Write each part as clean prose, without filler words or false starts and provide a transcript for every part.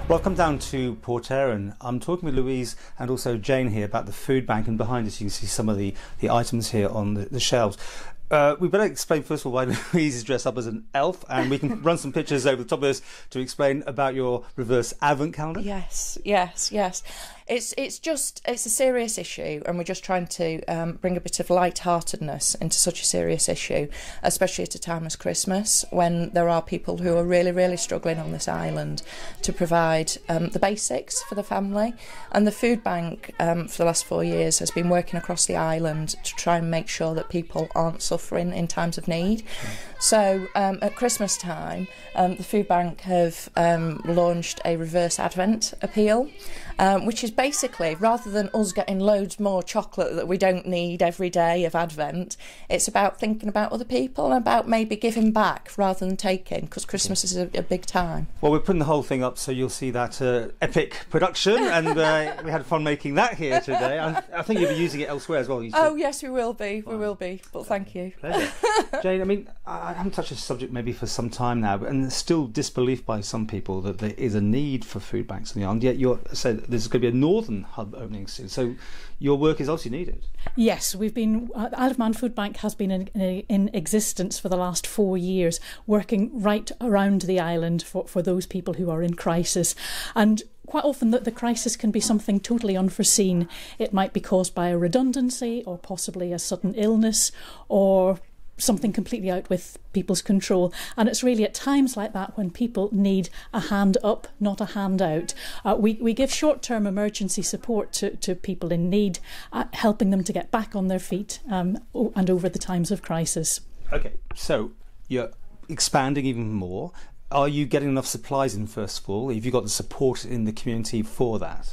Well, I've come down to Port Erin. I'm talking with Louise and also Jane here about the food bank, and behind us you can see some of the items here on the shelves. We better explain first of all why Louise is dressed up as an elf, and we can run some pictures over the top of this to explain about your reverse advent calendar. Yes. It's a serious issue, and we're just trying to bring a bit of light-heartedness into such a serious issue, especially at a time as Christmas, when there are people who are really, really struggling on this island to provide the basics for the family. And the food bank for the last 4 years has been working across the island to try and make sure that people aren't suffering in times of need. So at Christmas time, the food bank have launched a reverse advent appeal, which is basically, rather than us getting loads more chocolate that we don't need every day of Advent, it's about thinking about other people and about maybe giving back rather than taking, because Christmas is a big time. Well, we're putting the whole thing up so you'll see that epic production, and we had fun making that here today. I think you'll be using it elsewhere as well. Oh yes, we will be, but thank you. Pleasure. Jane, I mean, I haven't touched this subject maybe for some time now, and there's still disbelief by some people that there is a need for food banks on the island, yet you're said there's going to be a northern hub opening soon, so your work is obviously needed. Yes, we've been, Isle of Man Food Bank has been in existence for the last 4 years, working right around the island for those people who are in crisis. And quite often the crisis can be something totally unforeseen. It might be caused by a redundancy, or possibly a sudden illness, or something completely out with people's control. And it's really at times like that when people need a hand up, not a hand out. We give short-term emergency support to people in need, helping them to get back on their feet and over the times of crisis. Okay, so you're expanding even more. Are you getting enough supplies in, first of all? Have you got the support in the community for that?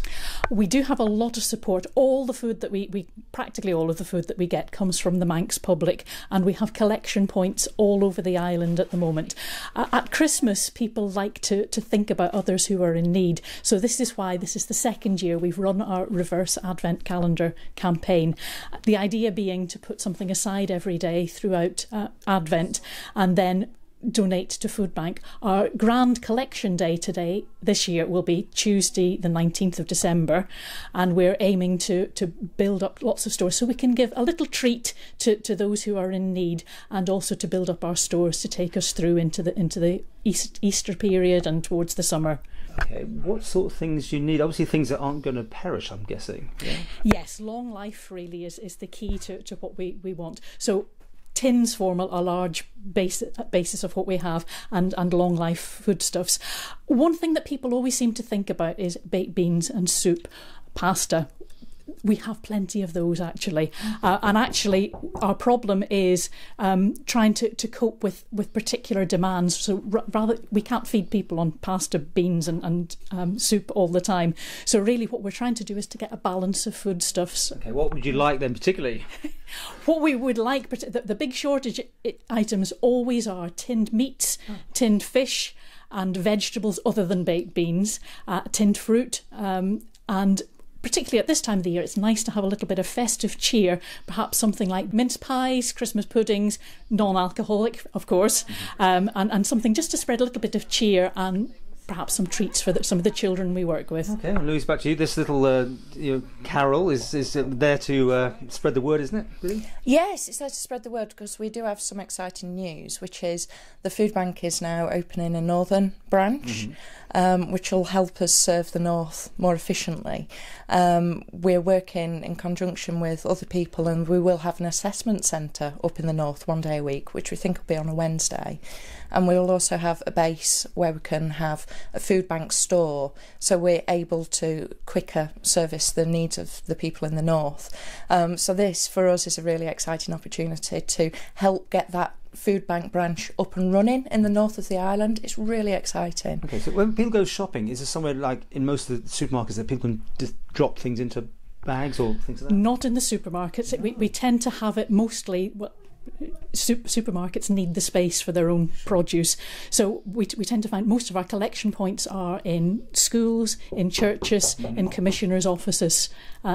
We do have a lot of support. All the food that practically all of the food that we get comes from the Manx public, and we have collection points all over the island at the moment. At Christmas, people like to think about others who are in need. So this is why this is the second year we've run our reverse advent calendar campaign. The idea being to put something aside every day throughout Advent, and then donate to food bank. Our grand collection day this year will be Tuesday the 19th of December, and we're aiming to build up lots of stores so we can give a little treat to those who are in need, and also to build up our stores to take us through into the Easter period and towards the summer. Okay, what sort of things do you need? Obviously things that aren't going to perish, I'm guessing. Yeah? Yes, long life really is the key to what we want. So tins form a large basis of what we have, and long life foodstuffs. One thing that people always seem to think about is baked beans and soup, pasta. We have plenty of those actually, and actually our problem is trying to cope with particular demands. So rather, we can't feed people on pasta, beans and soup all the time. So really what we're trying to do is to get a balance of foodstuffs. Okay, what would you like then particularly? What we would like, the big shortage items always are tinned meats, tinned fish and vegetables other than baked beans, tinned fruit, and particularly at this time of the year, it's nice to have a little bit of festive cheer, perhaps something like mince pies, Christmas puddings, non-alcoholic, of course, and something just to spread a little bit of cheer, and perhaps some treats for some of the children we work with. Okay, well, Louise, back to you. This little carol is there to spread the word, isn't it? Really? Yes, it's there to spread the word, because we do have some exciting news, which is the food bank is now opening a northern branch, which will help us serve the north more efficiently. We're working in conjunction with other people, and we will have an assessment centre up in the north 1 day a week, which we think will be on a Wednesday. And we will also have a base where we can have a food bank store, so we're able to quicker service the needs of the people in the north. So this, for us, is a really exciting opportunity to help get that food bank branch up and running in the north of the island. It's really exciting. Okay, so when people go shopping, is there somewhere like in most of the supermarkets that people can just drop things into bags or things like that? Not in the supermarkets. We tend to have it mostly supermarkets need the space for their own produce. So we tend to find most of our collection points are in schools, in churches, in commissioners' offices,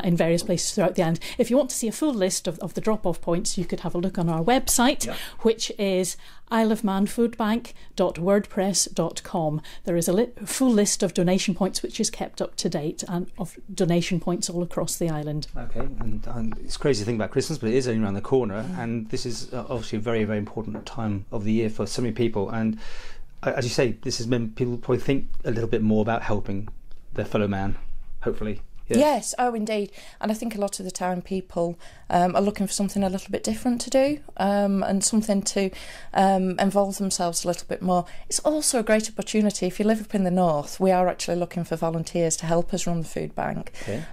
in various places throughout the island. If you want to see a full list of the drop-off points, you could have a look on our website, which is isleofmanfoodbank.wordpress.com. There is a full list of donation points which is kept up to date, and of donation points all across the island. Okay, and it's crazy to think about Christmas, but it is only around the corner, and this is obviously a very, very important time of the year for so many people. And as you say, this has meant people probably think a little bit more about helping their fellow man, hopefully. Yes, oh indeed. And I think a lot of the time people are looking for something a little bit different to do, and something to involve themselves a little bit more. It's also a great opportunity. If you live up in the north, we are actually looking for volunteers to help us run the food bank. Okay.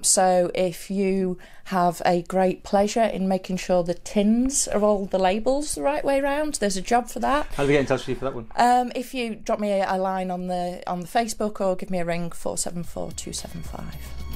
So if you have a great pleasure in making sure the tins are all the labels the right way round, there's a job for that. How do we get in touch with you for that one? If you drop me a line on the Facebook, or give me a ring, 474 275.